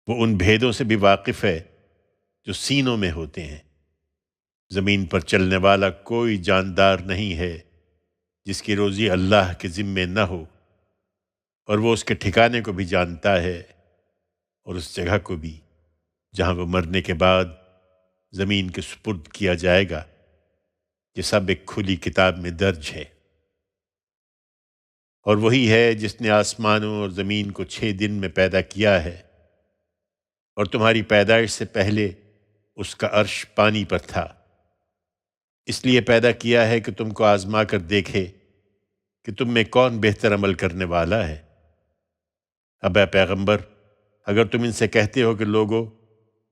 وہ ان بھیدوں سے بھی واقف ہے جو سینوں میں ہوتے ہیں۔ زمین پر چلنے والا کوئی جاندار نہیں ہے جس کی روزی اللہ کے ذمے نہ ہو، اور وہ اس کے ٹھکانے کو بھی جانتا ہے اور اس جگہ کو بھی جہاں وہ مرنے کے بعد زمین کے سپرد کیا جائے گا۔ یہ سب ایک کھلی کتاب میں درج ہے۔ اور وہی ہے جس نے آسمانوں اور زمین کو 6 دن میں پیدا کیا ہے، اور تمہاری پیدائش سے پہلے اس کا عرش پانی پر تھا، اس لیے پیدا کیا ہے کہ تم کو آزما کر دیکھے کہ تم میں کون بہتر عمل کرنے والا ہے۔ اب اے پیغمبر، اگر تم ان سے کہتے ہو کہ لوگو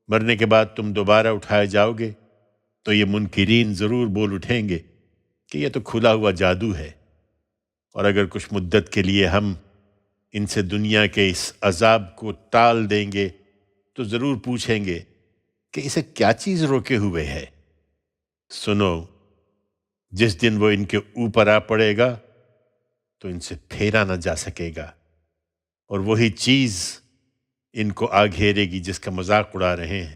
مرنے کے بعد تم دوبارہ اٹھائے جاؤ گے، تو یہ منکرین ضرور بول اٹھیں گے کہ یہ تو کھلا ہوا جادو ہے، اور اگر کچھ مدت کے لیے ہم ان سے دنیا کے اس عذاب کو ٹال دیں گے تو ضرور پوچھیں گے کہ اسے کیا چیز روکے ہوئے ہے۔ سنو، جس دن وہ ان کے اوپر آ پڑے گا تو ان سے پھیرا نہ جا سکے گا، اور وہی چیز ان کو آ گھیرے گی جس کا مذاق اڑا رہے ہیں۔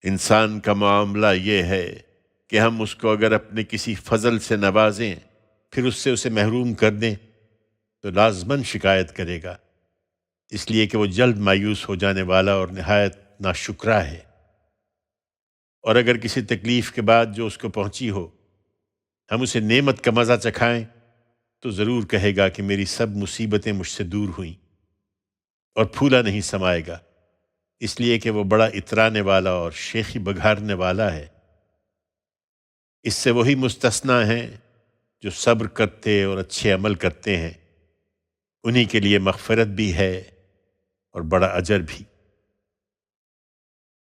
انسان کا معاملہ یہ ہے کہ ہم اس کو اگر اپنے کسی فضل سے نوازیں پھر اس سے اسے محروم کر دیں تو لازماً شکایت کرے گا، اس لیے کہ وہ جلد مایوس ہو جانے والا اور نہایت ناشکرا ہے۔ اور اگر کسی تکلیف کے بعد جو اس کو پہنچی ہو ہم اسے نعمت کا مزہ چکھائیں تو ضرور کہے گا کہ میری سب مصیبتیں مجھ سے دور ہوئیں، اور پھولا نہیں سمائے گا، اس لیے کہ وہ بڑا اترانے والا اور شیخی بگھارنے والا ہے۔ اس سے وہی مستثنیٰ ہیں جو صبر کرتے اور اچھے عمل کرتے ہیں، انہی کے لیے مغفرت بھی ہے اور بڑا اجر بھی۔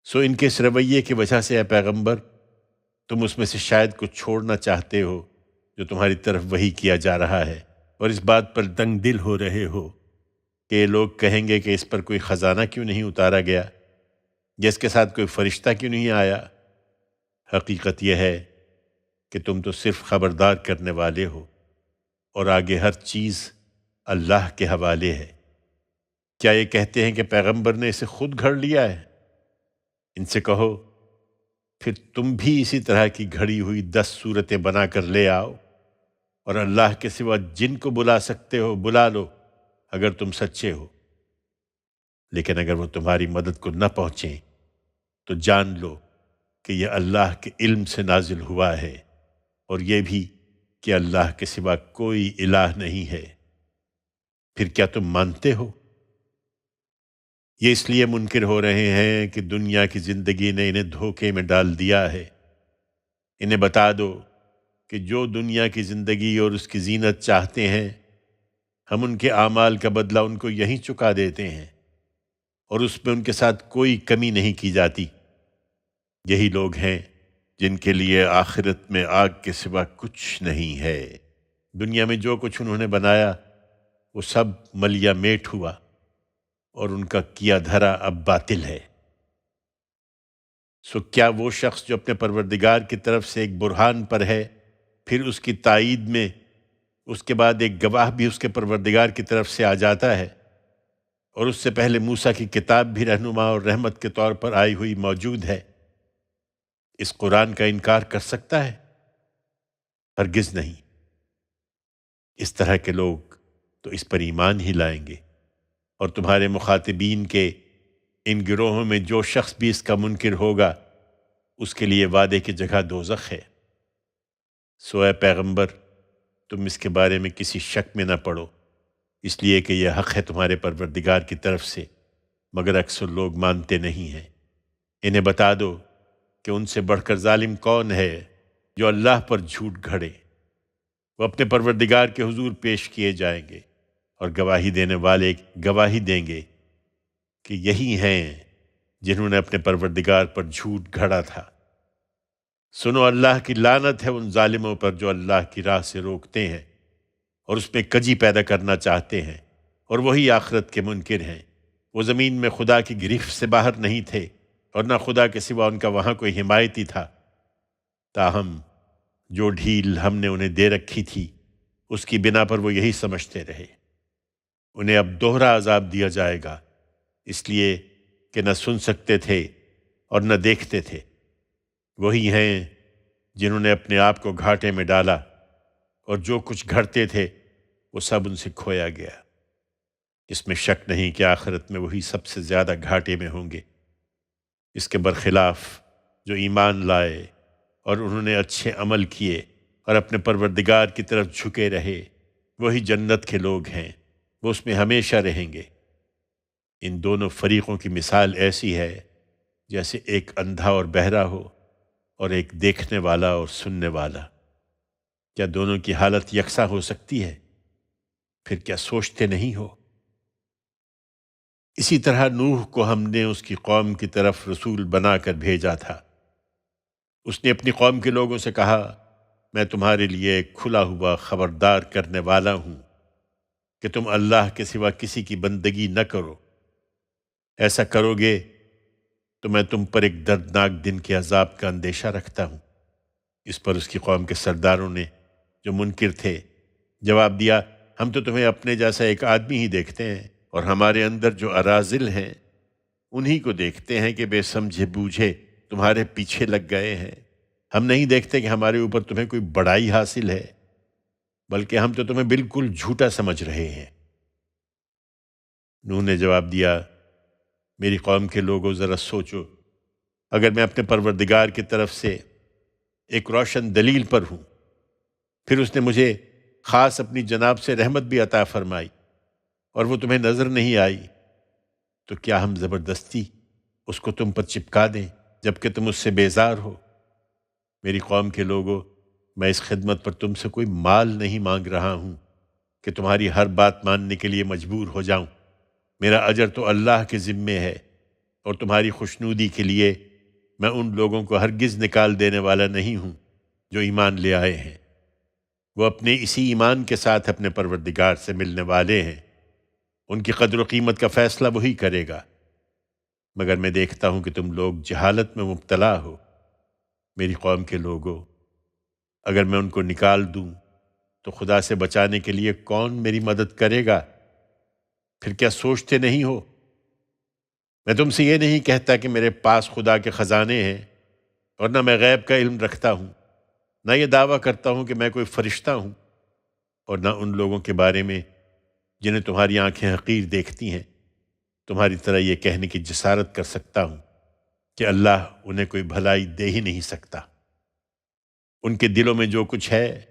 سو ان کے اس رویے کی وجہ سے اے پیغمبر، تم اس میں سے شاید کچھ چھوڑنا چاہتے ہو جو تمہاری طرف وحی کیا جا رہا ہے، اور اس بات پر تنگ دل ہو رہے ہو کہ یہ لوگ کہیں گے کہ اس پر کوئی خزانہ کیوں نہیں اتارا گیا، یا اس کے ساتھ کوئی فرشتہ کیوں نہیں آیا۔ حقیقت یہ ہے کہ تم تو صرف خبردار کرنے والے ہو، اور آگے ہر چیز اللہ کے حوالے ہے۔ کیا یہ کہتے ہیں کہ پیغمبر نے اسے خود گھڑ لیا ہے؟ ان سے کہو پھر تم بھی اسی طرح کی گھڑی ہوئی 10 صورتیں بنا کر لے آؤ، اور اللہ کے سوا جن کو بلا سکتے ہو بلا لو اگر تم سچے ہو۔ لیکن اگر وہ تمہاری مدد کو نہ پہنچیں تو جان لو کہ یہ اللہ کے علم سے نازل ہوا ہے، اور یہ بھی کہ اللہ کے سوا کوئی الہ نہیں ہے۔ پھر کیا تم مانتے ہو؟ یہ اس لیے منکر ہو رہے ہیں کہ دنیا کی زندگی نے انہیں دھوکے میں ڈال دیا ہے۔ انہیں بتا دو کہ جو دنیا کی زندگی اور اس کی زینت چاہتے ہیں، ہم ان کے اعمال کا بدلہ ان کو یہیں چکا دیتے ہیں، اور اس میں ان کے ساتھ کوئی کمی نہیں کی جاتی۔ یہی لوگ ہیں جن کے لیے آخرت میں آگ کے سوا کچھ نہیں ہے۔ دنیا میں جو کچھ انہوں نے بنایا وہ سب ملیا میٹ ہوا، اور ان کا کیا دھرا اب باطل ہے۔ سو کیا وہ شخص جو اپنے پروردگار کی طرف سے ایک برہان پر ہے، پھر اس کی تائید میں اس کے بعد ایک گواہ بھی اس کے پروردگار کی طرف سے آ جاتا ہے، اور اس سے پہلے موسیٰ کی کتاب بھی رہنما اور رحمت کے طور پر آئی ہوئی موجود ہے، اس قرآن کا انکار کر سکتا ہے؟ ہرگز نہیں۔ اس طرح کے لوگ تو اس پر ایمان ہی لائیں گے، اور تمہارے مخاطبین کے ان گروہوں میں جو شخص بھی اس کا منکر ہوگا اس کے لیے وعدے کی جگہ دوزخ ہے۔ سو اے پیغمبر، تم اس کے بارے میں کسی شک میں نہ پڑو، اس لیے کہ یہ حق ہے تمہارے پروردگار کی طرف سے، مگر اکثر لوگ مانتے نہیں ہیں۔ انہیں بتا دو کہ ان سے بڑھ کر ظالم کون ہے جو اللہ پر جھوٹ گھڑے۔ وہ اپنے پروردگار کے حضور پیش کیے جائیں گے، اور گواہی دینے والے گواہی دیں گے کہ یہی ہیں جنہوں نے اپنے پروردگار پر جھوٹ گھڑا تھا۔ سنو، اللہ کی لعنت ہے ان ظالموں پر جو اللہ کی راہ سے روکتے ہیں اور اس میں کجی پیدا کرنا چاہتے ہیں، اور وہی آخرت کے منکر ہیں۔ وہ زمین میں خدا کی گرفت سے باہر نہیں تھے، اور نہ خدا کے سوا ان کا وہاں کوئی حمایتی تھا، تاہم جو ڈھیل ہم نے انہیں دے رکھی تھی اس کی بنا پر وہ یہی سمجھتے رہے۔ انہیں اب دوہرا عذاب دیا جائے گا، اس لیے کہ نہ سن سکتے تھے اور نہ دیکھتے تھے، وہی ہیں جنہوں نے اپنے آپ کو گھاٹے میں ڈالا، اور جو کچھ گھڑتے تھے وہ سب ان سے کھویا گیا۔ اس میں شک نہیں کہ آخرت میں وہی سب سے زیادہ گھاٹے میں ہوں گے۔ اس کے برخلاف جو ایمان لائے اور انہوں نے اچھے عمل کیے اور اپنے پروردگار کی طرف جھکے رہے، وہی جنت کے لوگ ہیں، وہ اس میں ہمیشہ رہیں گے۔ ان دونوں فریقوں کی مثال ایسی ہے جیسے ایک اندھا اور بہرا ہو اور ایک دیکھنے والا اور سننے والا۔ کیا دونوں کی حالت یکساں ہو سکتی ہے؟ پھر کیا سوچتے نہیں ہو؟ اسی طرح نوح کو ہم نے اس کی قوم کی طرف رسول بنا کر بھیجا تھا۔ اس نے اپنی قوم کے لوگوں سے کہا، میں تمہارے لیے ایک کھلا ہوا خبردار کرنے والا ہوں کہ تم اللہ کے سوا کسی کی بندگی نہ کرو۔ ایسا کرو گے تو میں تم پر ایک دردناک دن کے عذاب کا اندیشہ رکھتا ہوں۔ اس پر اس کی قوم کے سرداروں نے جو منکر تھے جواب دیا، ہم تو تمہیں اپنے جیسا ایک آدمی ہی دیکھتے ہیں، اور ہمارے اندر جو اراذل ہیں انہی کو دیکھتے ہیں کہ بے سمجھے بوجھے تمہارے پیچھے لگ گئے ہیں۔ ہم نہیں دیکھتے کہ ہمارے اوپر تمہیں کوئی بڑائی حاصل ہے، بلکہ ہم تو تمہیں بالکل جھوٹا سمجھ رہے ہیں۔ نوح نے جواب دیا، میری قوم کے لوگوں ذرا سوچو، اگر میں اپنے پروردگار کی طرف سے ایک روشن دلیل پر ہوں، پھر اس نے مجھے خاص اپنی جناب سے رحمت بھی عطا فرمائی، اور وہ تمہیں نظر نہیں آئی، تو کیا ہم زبردستی اس کو تم پر چپکا دیں جبکہ تم اس سے بیزار ہو؟ میری قوم کے لوگوں، میں اس خدمت پر تم سے کوئی مال نہیں مانگ رہا ہوں کہ تمہاری ہر بات ماننے کے لیے مجبور ہو جاؤں۔ میرا اجر تو اللہ کے ذمے ہے، اور تمہاری خوشنودی کے لیے میں ان لوگوں کو ہرگز نکال دینے والا نہیں ہوں جو ایمان لے آئے ہیں۔ وہ اپنے اسی ایمان کے ساتھ اپنے پروردگار سے ملنے والے ہیں، ان کی قدر و قیمت کا فیصلہ وہی کرے گا۔ مگر میں دیکھتا ہوں کہ تم لوگ جہالت میں مبتلا ہو۔ میری قوم کے لوگوں، اگر میں ان کو نکال دوں تو خدا سے بچانے کے لیے کون میری مدد کرے گا؟ پھر کیا سوچتے نہیں ہو؟ میں تم سے یہ نہیں کہتا کہ میرے پاس خدا کے خزانے ہیں، اور نہ میں غیب کا علم رکھتا ہوں، نہ یہ دعویٰ کرتا ہوں کہ میں کوئی فرشتہ ہوں، اور نہ ان لوگوں کے بارے میں جنہیں تمہاری آنکھیں حقیر دیکھتی ہیں تمہاری طرح یہ کہنے کی جسارت کر سکتا ہوں کہ اللہ انہیں کوئی بھلائی دے ہی نہیں سکتا۔ ان کے دلوں میں جو کچھ ہے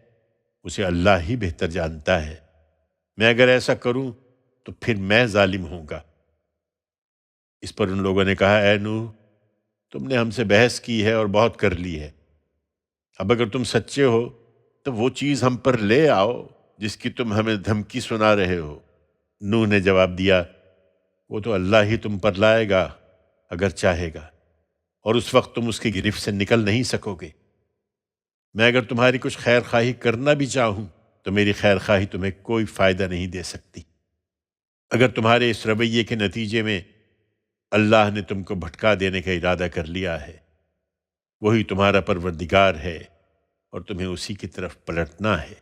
اسے اللہ ہی بہتر جانتا ہے۔ میں اگر ایسا کروں تو پھر میں ظالم ہوں گا۔ اس پر ان لوگوں نے کہا، اے نوح، تم نے ہم سے بحث کی ہے اور بہت کر لی ہے۔ اب اگر تم سچے ہو تو وہ چیز ہم پر لے آؤ جس کی تم ہمیں دھمکی سنا رہے ہو۔ نوح نے جواب دیا، وہ تو اللہ ہی تم پر لائے گا اگر چاہے گا، اور اس وقت تم اس کی گرفت سے نکل نہیں سکو گے۔ میں اگر تمہاری کچھ خیر خواہی کرنا بھی چاہوں تو میری خیر خواہی تمہیں کوئی فائدہ نہیں دے سکتی۔ اگر تمہارے اس رویے کے نتیجے میں اللہ نے تم کو بھٹکا دینے کا ارادہ کر لیا ہے، وہی تمہارا پروردگار ہے اور تمہیں اسی کی طرف پلٹنا ہے۔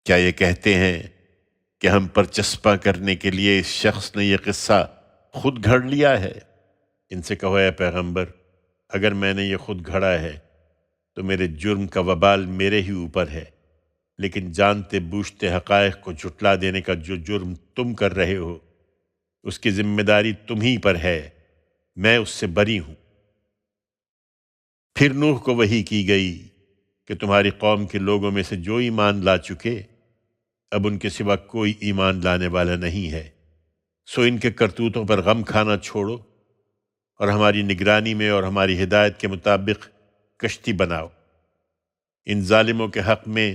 کیا یہ کہتے ہیں کہ ہم پر چسپاں کرنے کے لیے اس شخص نے یہ قصہ خود گھڑ لیا ہے؟ ان سے کہو، اے پیغمبر، اگر میں نے یہ خود گھڑا ہے تو میرے جرم کا وبال میرے ہی اوپر ہے، لیکن جانتے بوجھتے حقائق کو جھٹلا دینے کا جو جرم تم کر رہے ہو اس کی ذمہ داری تم ہی پر ہے، میں اس سے بری ہوں۔ پھر نوح کو وحی کی گئی کہ تمہاری قوم کے لوگوں میں سے جو ایمان لا چکے اب ان کے سوا کوئی ایمان لانے والا نہیں ہے، سو ان کے کرتوتوں پر غم کھانا چھوڑو اور ہماری نگرانی میں اور ہماری ہدایت کے مطابق کشتی بناؤ۔ ان ظالموں کے حق میں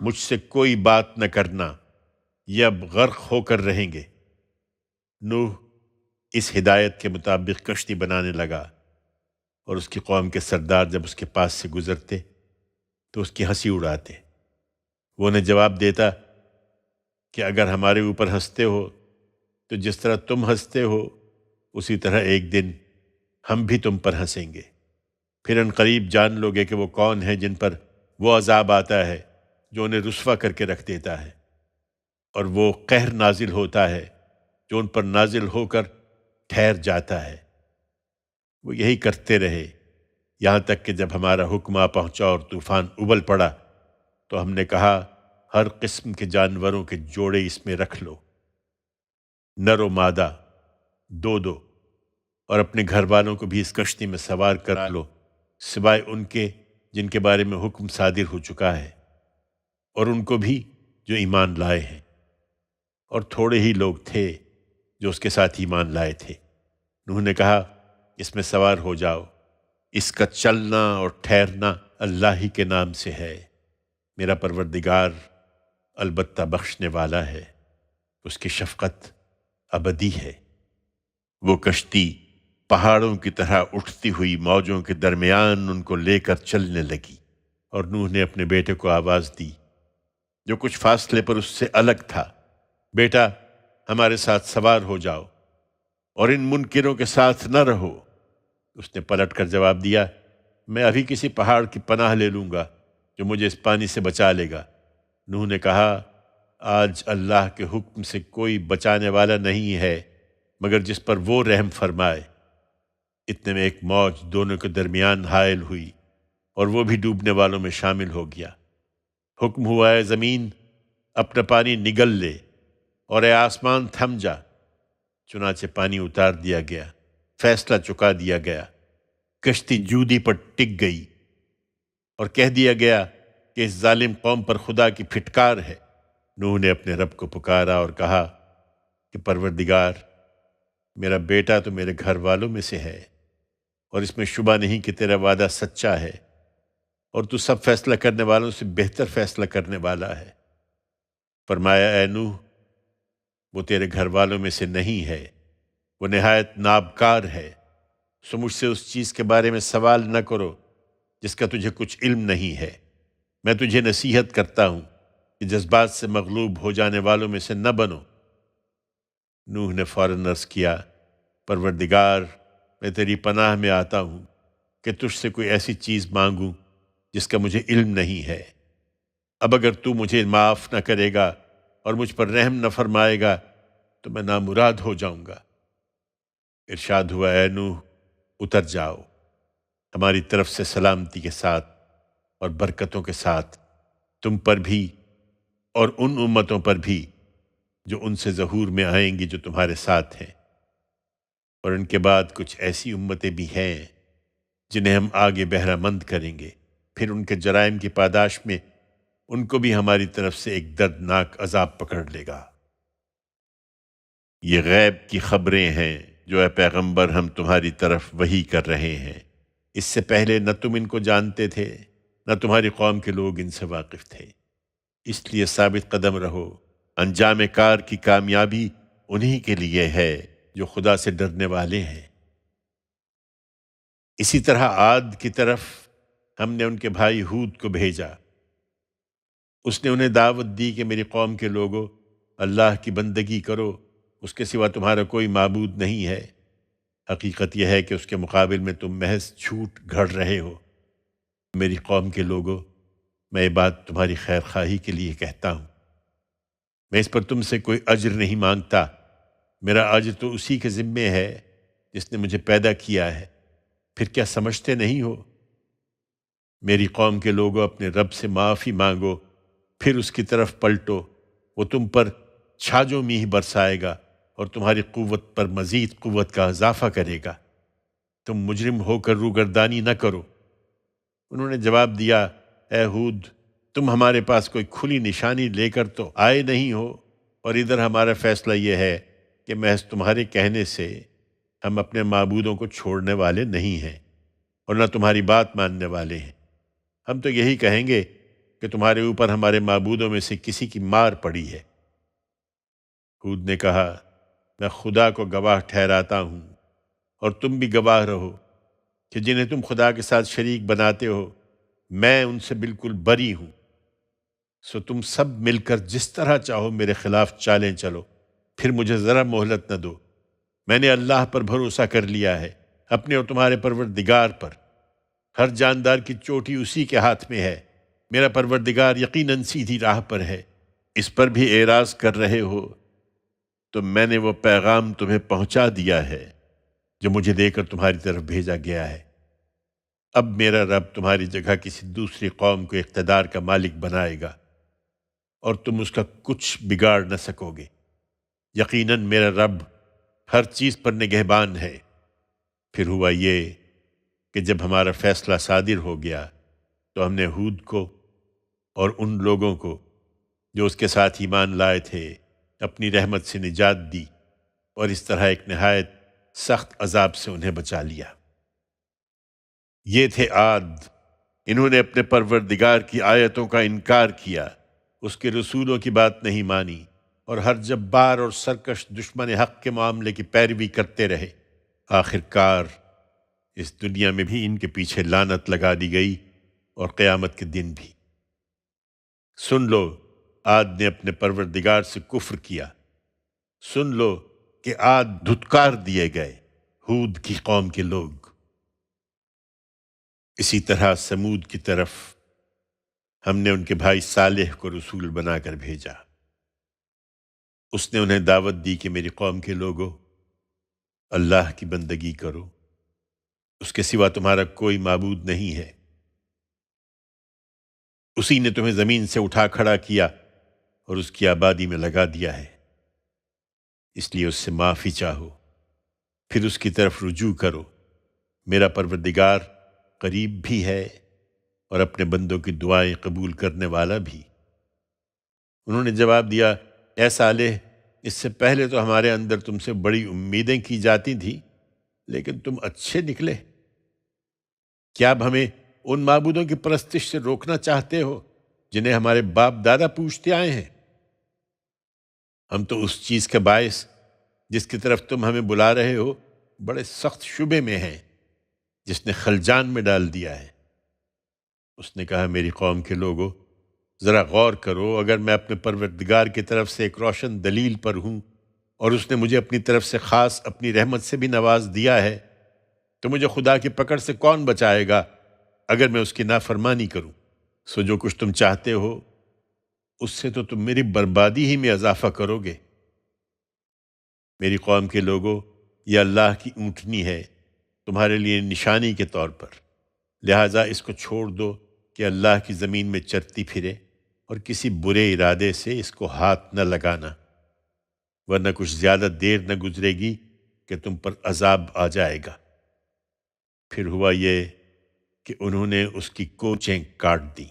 مجھ سے کوئی بات نہ کرنا، یہ اب غرق ہو کر رہیں گے۔ نوح اس ہدایت کے مطابق کشتی بنانے لگا، اور اس کی قوم کے سردار جب اس کے پاس سے گزرتے تو اس کی ہنسی اڑاتے۔ وہ انہیں جواب دیتا کہ اگر ہمارے اوپر ہنستے ہو تو جس طرح تم ہنستے ہو اسی طرح ایک دن ہم بھی تم پر ہنسیں گے۔ پھر ان قریب جان لوگے کہ وہ کون ہیں جن پر وہ عذاب آتا ہے جو انہیں رسوا کر کے رکھ دیتا ہے، اور وہ قہر نازل ہوتا ہے جو ان پر نازل ہو کر ٹھہر جاتا ہے۔ وہ یہی کرتے رہے یہاں تک کہ جب ہمارا حکم آ پہنچا اور طوفان ابل پڑا تو ہم نے کہا ہر قسم کے جانوروں کے جوڑے اس میں رکھ لو، نر و مادہ دو دو، اور اپنے گھر والوں کو بھی اس کشتی میں سوار کرا لو، سوائے ان کے جن کے بارے میں حکم صادر ہو چکا ہے، اور ان کو بھی جو ایمان لائے ہیں۔ اور تھوڑے ہی لوگ تھے جو اس کے ساتھ ایمان لائے تھے۔ نوح نے کہا اس میں سوار ہو جاؤ، اس کا چلنا اور ٹھہرنا اللہ ہی کے نام سے ہے، میرا پروردگار البتہ بخشنے والا ہے، اس کی شفقت ابدی ہے۔ وہ کشتی پہاڑوں کی طرح اٹھتی ہوئی موجوں کے درمیان ان کو لے کر چلنے لگی، اور نوح نے اپنے بیٹے کو آواز دی جو کچھ فاصلے پر اس سے الگ تھا، بیٹا ہمارے ساتھ سوار ہو جاؤ اور ان منکروں کے ساتھ نہ رہو۔ اس نے پلٹ کر جواب دیا میں ابھی کسی پہاڑ کی پناہ لے لوں گا جو مجھے اس پانی سے بچا لے گا۔ نوح نے کہا آج اللہ کے حکم سے کوئی بچانے والا نہیں ہے مگر جس پر وہ رحم فرمائے۔ اتنے میں ایک موج دونوں کے درمیان حائل ہوئی اور وہ بھی ڈوبنے والوں میں شامل ہو گیا۔ حکم ہوا ہے زمین اپنا پانی نگل لے اور اے آسمان تھم جا، چنانچہ پانی اتار دیا گیا، فیصلہ چکا دیا گیا، کشتی جودی پر ٹک گئی، اور کہہ دیا گیا کہ اس ظالم قوم پر خدا کی پھٹکار ہے۔ نوح نے اپنے رب کو پکارا اور کہا کہ پروردگار میرا بیٹا تو میرے گھر والوں میں سے ہے، اور اس میں شبہ نہیں کہ تیرا وعدہ سچا ہے، اور تو سب فیصلہ کرنے والوں سے بہتر فیصلہ کرنے والا ہے۔ فرمایا اے نوح وہ تیرے گھر والوں میں سے نہیں ہے، وہ نہایت نابکار ہے، سو مجھ سے اس چیز کے بارے میں سوال نہ کرو جس کا تجھے کچھ علم نہیں ہے۔ میں تجھے نصیحت کرتا ہوں کہ جذبات سے مغلوب ہو جانے والوں میں سے نہ بنو۔ نوح نے فوراً عرض کیا پروردگار میں تیری پناہ میں آتا ہوں کہ تجھ سے کوئی ایسی چیز مانگوں جس کا مجھے علم نہیں ہے۔ اب اگر تو مجھے معاف نہ کرے گا اور مجھ پر رحم نہ فرمائے گا تو میں نامراد ہو جاؤں گا۔ ارشاد ہوا اے نوح اتر جاؤ، ہماری طرف سے سلامتی کے ساتھ اور برکتوں کے ساتھ تم پر بھی اور ان امتوں پر بھی جو ان سے ظہور میں آئیں گی جو تمہارے ساتھ ہیں، اور ان کے بعد کچھ ایسی امتیں بھی ہیں جنہیں ہم آگے بہرہ مند کریں گے، پھر ان کے جرائم کی پاداش میں ان کو بھی ہماری طرف سے ایک دردناک عذاب پکڑ لے گا۔ یہ غیب کی خبریں ہیں جو اے پیغمبر ہم تمہاری طرف وحی کر رہے ہیں، اس سے پہلے نہ تم ان کو جانتے تھے نہ تمہاری قوم کے لوگ ان سے واقف تھے، اس لیے ثابت قدم رہو، انجام کار کی کامیابی انہی کے لیے ہے جو خدا سے ڈرنے والے ہیں۔ اسی طرح عاد کی طرف ہم نے ان کے بھائی ہود کو بھیجا، اس نے انہیں دعوت دی کہ میری قوم کے لوگوں اللہ کی بندگی کرو، اس کے سوا تمہارا کوئی معبود نہیں ہے، حقیقت یہ ہے کہ اس کے مقابل میں تم محض جھوٹ گھڑ رہے ہو۔ میری قوم کے لوگوں میں یہ بات تمہاری خیر خواہی کے لیے کہتا ہوں، میں اس پر تم سے کوئی اجر نہیں مانگتا، میرا اجر تو اسی کے ذمے ہے جس نے مجھے پیدا کیا ہے، پھر کیا سمجھتے نہیں ہو؟ میری قوم کے لوگوں اپنے رب سے معافی مانگو، پھر اس کی طرف پلٹو، وہ تم پر چھاجوں میہ برسائے گا اور تمہاری قوت پر مزید قوت کا اضافہ کرے گا، تم مجرم ہو کر روگردانی نہ کرو۔ انہوں نے جواب دیا اے ہود تم ہمارے پاس کوئی کھلی نشانی لے کر تو آئے نہیں ہو، اور ادھر ہمارا فیصلہ یہ ہے کہ محض تمہارے کہنے سے ہم اپنے معبودوں کو چھوڑنے والے نہیں ہیں اور نہ تمہاری بات ماننے والے ہیں، ہم تو یہی کہیں گے کہ تمہارے اوپر ہمارے معبودوں میں سے کسی کی مار پڑی ہے۔ ہود نے کہا میں خدا کو گواہ ٹھہراتا ہوں اور تم بھی گواہ رہو کہ جنہیں تم خدا کے ساتھ شریک بناتے ہو میں ان سے بالکل بری ہوں، سو تم سب مل کر جس طرح چاہو میرے خلاف چالیں چلو، پھر مجھے ذرا مہلت نہ دو۔ میں نے اللہ پر بھروسہ کر لیا ہے، اپنے اور تمہارے پروردگار پر، ہر جاندار کی چوٹی اسی کے ہاتھ میں ہے، میرا پروردگار یقیناً سیدھی راہ پر ہے۔ اس پر بھی اعراض کر رہے ہو تو میں نے وہ پیغام تمہیں پہنچا دیا ہے جو مجھے دے کر تمہاری طرف بھیجا گیا ہے۔ اب میرا رب تمہاری جگہ کسی دوسری قوم کو اقتدار کا مالک بنائے گا اور تم اس کا کچھ بگاڑ نہ سکو گے۔ یقیناً میرا رب ہر چیز پر نگہبان ہے۔ پھر ہوا یہ کہ جب ہمارا فیصلہ صادر ہو گیا تو ہم نے ہود کو اور ان لوگوں کو جو اس کے ساتھ ایمان لائے تھے اپنی رحمت سے نجات دی، اور اس طرح ایک نہایت سخت عذاب سے انہیں بچا لیا۔ یہ تھے عاد، انہوں نے اپنے پروردگار کی آیتوں کا انکار کیا، اس کے رسولوں کی بات نہیں مانی، اور ہر جبار اور سرکش دشمن حق کے معاملے کی پیروی کرتے رہے۔ آخر کار اس دنیا میں بھی ان کے پیچھے لعنت لگا دی گئی اور قیامت کے دن بھی۔ سن لو، عاد نے اپنے پروردگار سے کفر کیا۔ سن لو کہ عاد دھتکار دیے گئے، ہود کی قوم کے لوگ۔ اسی طرح سمود کی طرف ہم نے ان کے بھائی صالح کو رسول بنا کر بھیجا۔ اس نے انہیں دعوت دی کہ میری قوم کے لوگوں، اللہ کی بندگی کرو، اس کے سوا تمہارا کوئی معبود نہیں ہے۔ اسی نے تمہیں زمین سے اٹھا کھڑا کیا اور اس کی آبادی میں لگا دیا ہے، اس لیے اس سے معافی چاہو، پھر اس کی طرف رجوع کرو۔ میرا پروردگار قریب بھی ہے اور اپنے بندوں کی دعائیں قبول کرنے والا بھی۔ انہوں نے جواب دیا، اے صالح، اس سے پہلے تو ہمارے اندر تم سے بڑی امیدیں کی جاتی تھیں، لیکن تم اچھے نکلے۔ کیا اب ہمیں ان معبودوں کی پرستش سے روکنا چاہتے ہو جنہیں ہمارے باپ دادا پوجتے آئے ہیں؟ ہم تو اس چیز کے باعث جس کی طرف تم ہمیں بلا رہے ہو بڑے سخت شبے میں ہیں، جس نے خلجان میں ڈال دیا ہے۔ اس نے کہا، میری قوم کے لوگوں، ذرا غور کرو، اگر میں اپنے پروردگار کی طرف سے ایک روشن دلیل پر ہوں اور اس نے مجھے اپنی طرف سے خاص اپنی رحمت سے بھی نواز دیا ہے، تو مجھے خدا کی پکڑ سے کون بچائے گا اگر میں اس کی نافرمانی کروں؟ سو جو کچھ تم چاہتے ہو اس سے تو تم میری بربادی ہی میں اضافہ کرو گے۔ میری قوم کے لوگوں، یہ اللہ کی اونٹنی ہے تمہارے لیے نشانی کے طور پر، لہٰذا اس کو چھوڑ دو کہ اللہ کی زمین میں چرتی پھرے، اور کسی برے ارادے سے اس کو ہاتھ نہ لگانا، ورنہ کچھ زیادہ دیر نہ گزرے گی کہ تم پر عذاب آ جائے گا۔ پھر ہوا یہ کہ انہوں نے اس کی کوچیں کاٹ دیں۔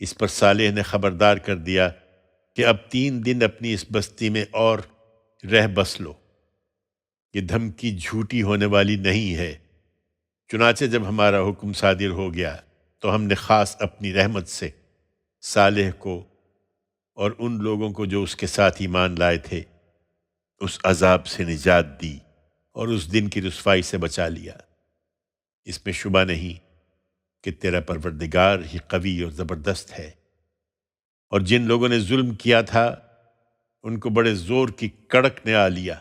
اس پر صالح نے خبردار کر دیا کہ اب 3 دن اپنی اس بستی میں اور رہ بس لو، یہ دھمکی جھوٹی ہونے والی نہیں ہے۔ چنانچہ جب ہمارا حکم صادر ہو گیا تو ہم نے خاص اپنی رحمت سے صالح کو اور ان لوگوں کو جو اس کے ساتھ ایمان لائے تھے اس عذاب سے نجات دی اور اس دن کی رسوائی سے بچا لیا۔ اس میں شبہ نہیں کہ تیرا پروردگار ہی قوی اور زبردست ہے۔ اور جن لوگوں نے ظلم کیا تھا ان کو بڑے زور کی کڑک نے آ لیا،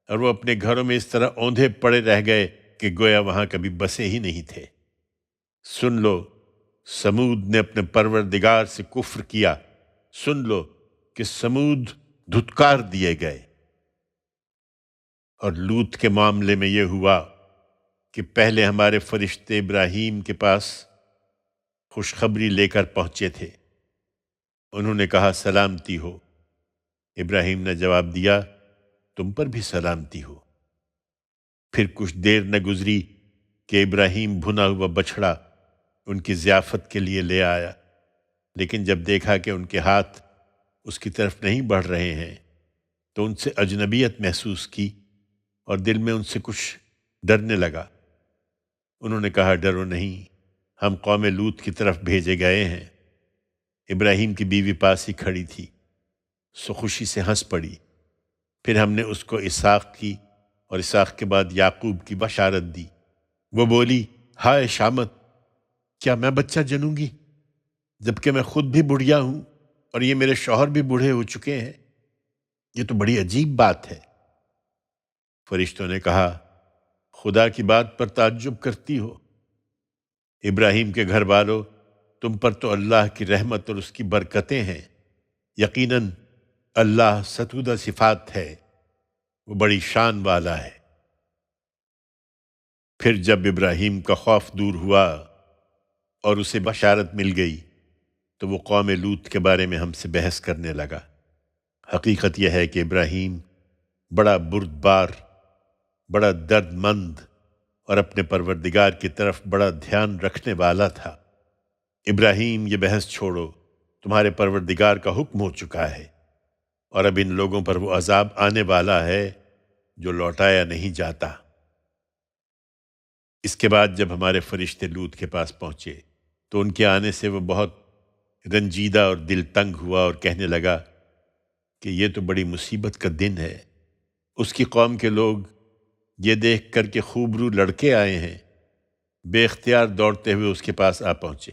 اور وہ اپنے گھروں میں اس طرح اوندھے پڑے رہ گئے کہ گویا وہاں کبھی بسے ہی نہیں تھے۔ سن لو، سمود نے اپنے پروردگار سے کفر کیا۔ سن لو کہ سمود دھتکار دیے گئے۔ اور لوط کے معاملے میں یہ ہوا کہ پہلے ہمارے فرشتے ابراہیم کے پاس خوشخبری لے کر پہنچے تھے۔ انہوں نے کہا، سلامتی ہو۔ ابراہیم نے جواب دیا، تم پر بھی سلامتی ہو۔ پھر کچھ دیر نہ گزری کہ ابراہیم بھنا ہوا بچھڑا ان کی ضیافت کے لیے لے آیا، لیکن جب دیکھا کہ ان کے ہاتھ اس کی طرف نہیں بڑھ رہے ہیں تو ان سے اجنبیت محسوس کی اور دل میں ان سے کچھ ڈرنے لگا۔ انہوں نے کہا، ڈرو نہیں، ہم قوم لوط کی طرف بھیجے گئے ہیں۔ ابراہیم کی بیوی پاس ہی کھڑی تھی، سو خوشی سے ہنس پڑی۔ پھر ہم نے اس کو اسحاق کی اور اسحاق کے بعد یعقوب کی بشارت دی۔ وہ بولی، ہائے شامت، کیا میں بچہ جنوں گی جبکہ میں خود بھی بڑھیا ہوں اور یہ میرے شوہر بھی بوڑھے ہو چکے ہیں؟ یہ تو بڑی عجیب بات ہے۔ فرشتوں نے کہا، خدا کی بات پر تعجب کرتی ہو؟ ابراہیم کے گھر والوں، تم پر تو اللہ کی رحمت اور اس کی برکتیں ہیں۔ یقیناً اللہ ستودہ صفات ہے، وہ بڑی شان والا ہے۔ پھر جب ابراہیم کا خوف دور ہوا اور اسے بشارت مل گئی تو وہ قوم لوط کے بارے میں ہم سے بحث کرنے لگا۔ حقیقت یہ ہے کہ ابراہیم بڑا بردبار، بڑا درد مند اور اپنے پروردگار کی طرف بڑا دھیان رکھنے والا تھا۔ ابراہیم، یہ بحث چھوڑو، تمہارے پروردگار کا حکم ہو چکا ہے اور اب ان لوگوں پر وہ عذاب آنے والا ہے جو لوٹایا نہیں جاتا۔ اس کے بعد جب ہمارے فرشتے لوط کے پاس پہنچے تو ان کے آنے سے وہ بہت رنجیدہ اور دل تنگ ہوا اور کہنے لگا کہ یہ تو بڑی مصیبت کا دن ہے۔ اس کی قوم کے لوگ یہ دیکھ کر کے خوبرو لڑکے آئے ہیں، بے اختیار دوڑتے ہوئے اس کے پاس آ پہنچے۔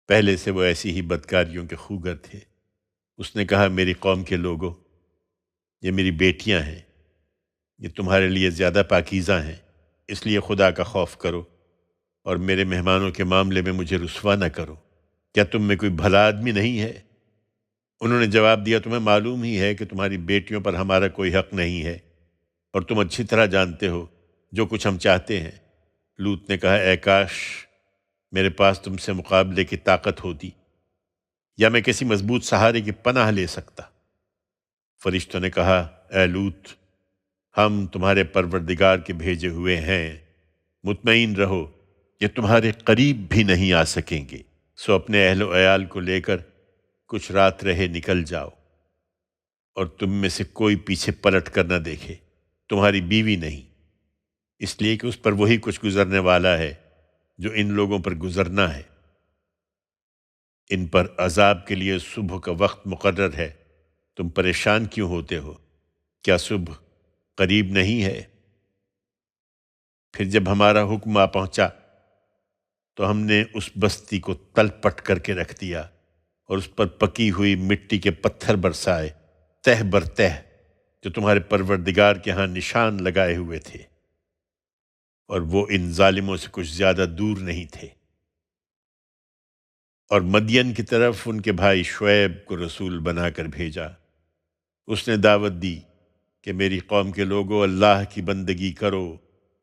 پہلے سے وہ ایسی ہی بدکاریوں کے خوگر تھے۔ اس نے کہا، میری قوم کے لوگوں، یہ میری بیٹیاں ہیں، یہ تمہارے لیے زیادہ پاکیزہ ہیں، اس لیے خدا کا خوف کرو اور میرے مہمانوں کے معاملے میں مجھے رسوا نہ کرو۔ کیا تم میں کوئی بھلا آدمی نہیں ہے؟ انہوں نے جواب دیا، تمہیں معلوم ہی ہے کہ تمہاری بیٹیوں پر ہمارا کوئی حق نہیں ہے اور تم اچھی طرح جانتے ہو جو کچھ ہم چاہتے ہیں۔ لوط نے کہا، اے کاش میرے پاس تم سے مقابلے کی طاقت ہوتی یا میں کسی مضبوط سہارے کی پناہ لے سکتا۔ فرشتوں نے کہا، اے لوط، ہم تمہارے پروردگار کے بھیجے ہوئے ہیں، مطمئن رہو یہ تمہارے قریب بھی نہیں آ سکیں گے، سو اپنے اہل و عیال کو لے کر کچھ رات رہے نکل جاؤ اور تم میں سے کوئی پیچھے پلٹ کر نہ دیکھے، تمہاری بیوی نہیں، اس لیے کہ اس پر وہی کچھ گزرنے والا ہے جو ان لوگوں پر گزرنا ہے۔ ان پر عذاب کے لیے صبح کا وقت مقرر ہے، تم پریشان کیوں ہوتے ہو؟ کیا صبح قریب نہیں ہے؟ پھر جب ہمارا حکم آ پہنچا تو ہم نے اس بستی کو تل پٹ کر کے رکھ دیا اور اس پر پکی ہوئی مٹی کے پتھر برسائے، تہ بر تہ، جو تمہارے پروردگار کے ہاں نشان لگائے ہوئے تھے، اور وہ ان ظالموں سے کچھ زیادہ دور نہیں تھے۔ اور مدین کی طرف ان کے بھائی شعیب کو رسول بنا کر بھیجا۔ اس نے دعوت دی کہ میری قوم کے لوگوں، اللہ کی بندگی کرو،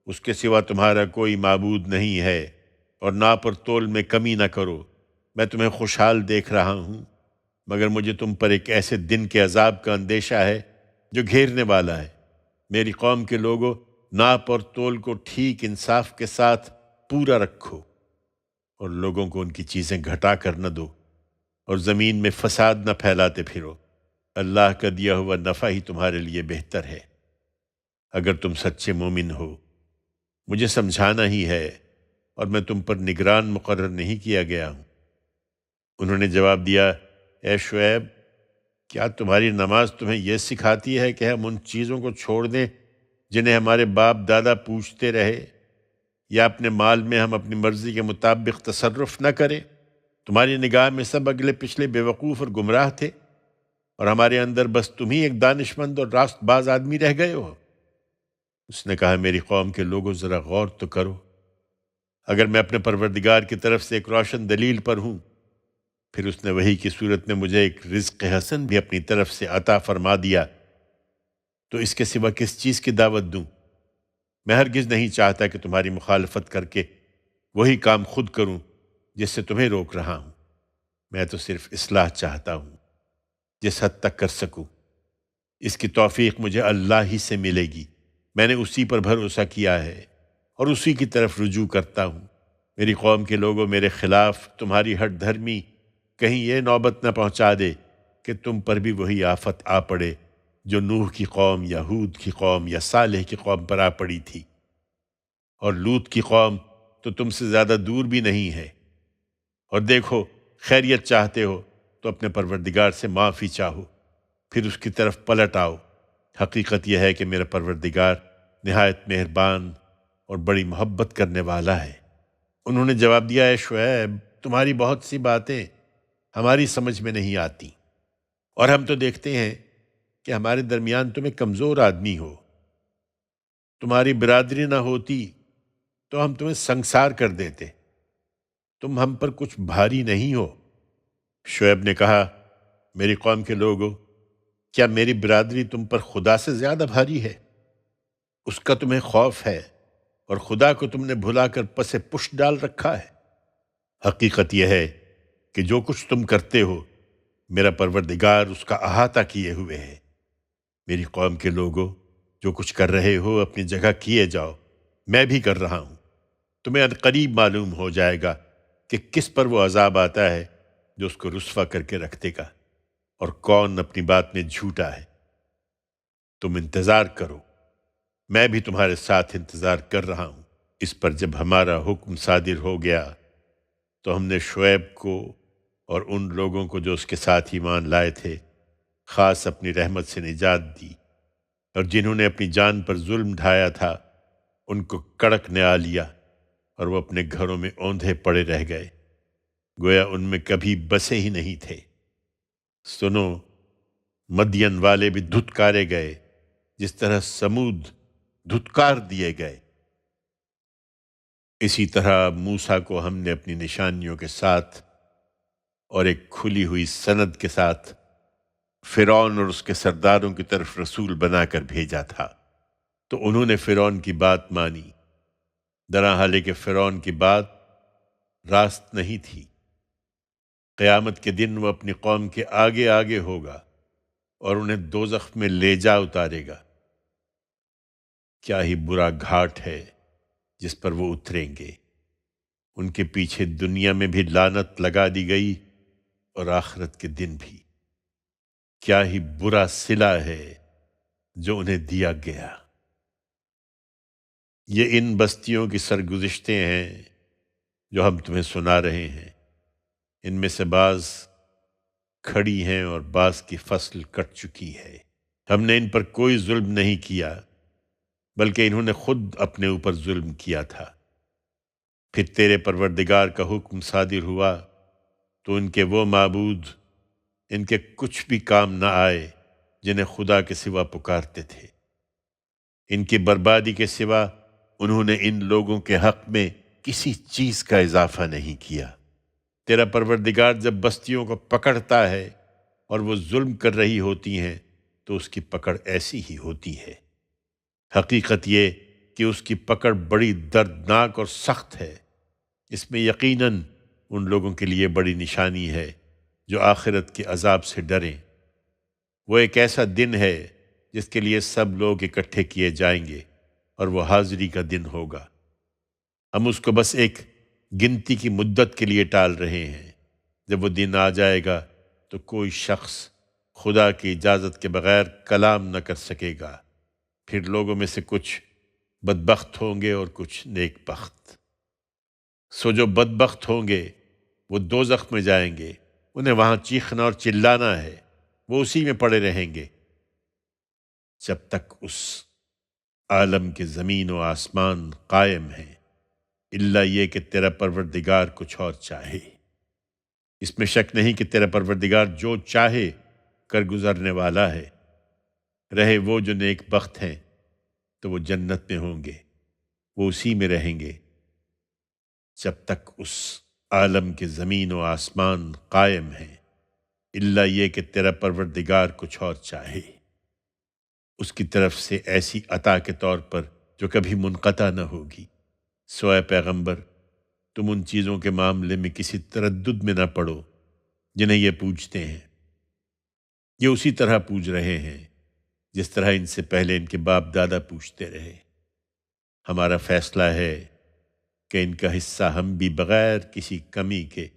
اس کے سوا تمہارا کوئی معبود نہیں ہے، اور ناپ اور تول میں کمی نہ کرو۔ میں تمہیں خوشحال دیکھ رہا ہوں، مگر مجھے تم پر ایک ایسے دن کے عذاب کا اندیشہ ہے جو گھیرنے والا ہے۔ میری قوم کے لوگوں، ناپ اور تول کو ٹھیک انصاف کے ساتھ پورا رکھو اور لوگوں کو ان کی چیزیں گھٹا کر نہ دو، اور زمین میں فساد نہ پھیلاتے پھرو۔ اللہ کا دیا ہوا نفع ہی تمہارے لیے بہتر ہے اگر تم سچے مومن ہو۔ مجھے سمجھانا ہی ہے اور میں تم پر نگران مقرر نہیں کیا گیا ہوں۔ انہوں نے جواب دیا، اے شعیب، کیا تمہاری نماز تمہیں یہ سکھاتی ہے کہ ہم ان چیزوں کو چھوڑ دیں جنہیں ہمارے باپ دادا پوجتے رہے، یا اپنے مال میں ہم اپنی مرضی کے مطابق تصرف نہ کریں؟ تمہاری نگاہ میں سب اگلے پچھلے بے وقوف اور گمراہ تھے، اور ہمارے اندر بس تم ہی ایک دانش مند اور راست باز آدمی رہ گئے ہو۔ اس نے کہا، میری قوم کے لوگوں، ذرا غور تو کرو، اگر میں اپنے پروردگار کی طرف سے ایک روشن دلیل پر ہوں، پھر اس نے وحی کی صورت میں مجھے ایک رزق حسن بھی اپنی طرف سے عطا فرما دیا، تو اس کے سوا کس چیز کی دعوت دوں؟ میں ہرگز نہیں چاہتا کہ تمہاری مخالفت کر کے وہی کام خود کروں جس سے تمہیں روک رہا ہوں۔ میں تو صرف اصلاح چاہتا ہوں، جس حد تک کر سکوں۔ اس کی توفیق مجھے اللہ ہی سے ملے گی، میں نے اسی پر بھروسہ کیا ہے اور اسی کی طرف رجوع کرتا ہوں۔ میری قوم کے لوگوں، میرے خلاف تمہاری ہٹ دھرمی کہیں یہ نوبت نہ پہنچا دے کہ تم پر بھی وہی آفت آ پڑے جو نوح کی قوم یا ہود کی قوم یا صالح کی قوم پر آ پڑی تھی۔ اور لوط کی قوم تو تم سے زیادہ دور بھی نہیں ہے۔ اور دیکھو، خیریت چاہتے ہو تو اپنے پروردگار سے معافی چاہو، پھر اس کی طرف پلٹ آؤ۔ حقیقت یہ ہے کہ میرا پروردگار نہایت مہربان اور بڑی محبت کرنے والا ہے۔ انہوں نے جواب دیا، اے شعیب، تمہاری بہت سی باتیں ہماری سمجھ میں نہیں آتی، اور ہم تو دیکھتے ہیں کہ ہمارے درمیان تم ایک کمزور آدمی ہو۔ تمہاری برادری نہ ہوتی تو ہم تمہیں سنگسار کر دیتے، تم ہم پر کچھ بھاری نہیں ہو۔ شعیب نے کہا، میری قوم کے لوگوں، کیا میری برادری تم پر خدا سے زیادہ بھاری ہے؟ اس کا تمہیں خوف ہے اور خدا کو تم نے بھلا کر پس پشت ڈال رکھا ہے۔ حقیقت یہ ہے کہ جو کچھ تم کرتے ہو میرا پروردگار اس کا احاطہ کیے ہوئے ہے۔ میری قوم کے لوگوں، جو کچھ کر رہے ہو اپنی جگہ کیے جاؤ، میں بھی کر رہا ہوں۔ تمہیں قریب معلوم ہو جائے گا کہ کس پر وہ عذاب آتا ہے جو اس کو رسوا کر کے رکھ دے گا، اور کون اپنی بات میں جھوٹا ہے۔ تم انتظار کرو، میں بھی تمہارے ساتھ انتظار کر رہا ہوں۔ اس پر جب ہمارا حکم صادر ہو گیا تو ہم نے شعیب کو اور ان لوگوں کو جو اس کے ساتھ ایمان لائے تھے خاص اپنی رحمت سے نجات دی، اور جنہوں نے اپنی جان پر ظلم ڈھایا تھا ان کو کڑک نے آ لیا، اور وہ اپنے گھروں میں اوندھے پڑے رہ گئے، گویا ان میں کبھی بسے ہی نہیں تھے۔ سنو، مدین والے بھی دھتکارے گئے جس طرح سمود دھتکار دیے گئے۔ اسی طرح موسیٰ کو ہم نے اپنی نشانیوں کے ساتھ اور ایک کھلی ہوئی سند کے ساتھ فرعون اور اس کے سرداروں کی طرف رسول بنا کر بھیجا تھا، تو انہوں نے فرعون کی بات مانی، درحالے کہ فرعون کی بات راست نہیں تھی۔ قیامت کے دن وہ اپنی قوم کے آگے آگے ہوگا اور انہیں دوزخ میں لے جا اتارے گا۔ کیا ہی برا گھاٹ ہے جس پر وہ اتریں گے۔ ان کے پیچھے دنیا میں بھی لعنت لگا دی گئی اور آخرت کے دن بھی۔ کیا ہی برا صلہ ہے جو انہیں دیا گیا۔ یہ ان بستیوں کی سرگزشتیں ہیں جو ہم تمہیں سنا رہے ہیں۔ ان میں سے بعض کھڑی ہیں اور بعض کی فصل کٹ چکی ہے۔ ہم نے ان پر کوئی ظلم نہیں کیا، بلکہ انہوں نے خود اپنے اوپر ظلم کیا تھا۔ پھر تیرے پروردگار کا حکم صادر ہوا تو ان کے وہ معبود ان کے کچھ بھی کام نہ آئے جنہیں خدا کے سوا پکارتے تھے۔ ان کی بربادی کے سوا انہوں نے ان لوگوں کے حق میں کسی چیز کا اضافہ نہیں کیا۔ تیرا پروردگار جب بستیوں کو پکڑتا ہے اور وہ ظلم کر رہی ہوتی ہیں تو اس کی پکڑ ایسی ہی ہوتی ہے۔ حقیقت یہ کہ اس کی پکڑ بڑی دردناک اور سخت ہے۔ اس میں یقیناً ان لوگوں کے لیے بڑی نشانی ہے جو آخرت کے عذاب سے ڈریں۔ وہ ایک ایسا دن ہے جس کے لیے سب لوگ اکٹھے کیے جائیں گے، اور وہ حاضری کا دن ہوگا۔ ہم اس کو بس ایک گنتی کی مدت کے لیے ٹال رہے ہیں۔ جب وہ دن آ جائے گا تو کوئی شخص خدا کی اجازت کے بغیر کلام نہ کر سکے گا۔ پھر لوگوں میں سے کچھ بدبخت ہوں گے اور کچھ نیک بخت۔ سو جو بدبخت ہوں گے وہ دوزخ میں جائیں گے، انہیں وہاں چیخنا اور چلانا ہے، وہ اسی میں پڑے رہیں گے جب تک اس عالم کے زمین و آسمان قائم ہیں، الا یہ کہ تیرا پروردگار کچھ اور چاہے۔ اس میں شک نہیں کہ تیرا پروردگار جو چاہے کر گزرنے والا ہے۔ رہے وہ جو نیک بخت ہیں تو وہ جنت میں ہوں گے، وہ اسی میں رہیں گے جب تک اس عالم کے زمین و آسمان قائم ہیں، الا یہ کہ تیرا پروردگار کچھ اور چاہے، اس کی طرف سے ایسی عطا کے طور پر جو کبھی منقطع نہ ہوگی۔ سو اے پیغمبر، تم ان چیزوں کے معاملے میں کسی تردد میں نہ پڑو جنہیں یہ پوجتے ہیں۔ یہ اسی طرح پوج رہے ہیں جس طرح ان سے پہلے ان کے باپ دادا پوچھتے رہے۔ ہمارا فیصلہ ہے کہ ان کا حصہ ہم بھی بغیر کسی کمی کے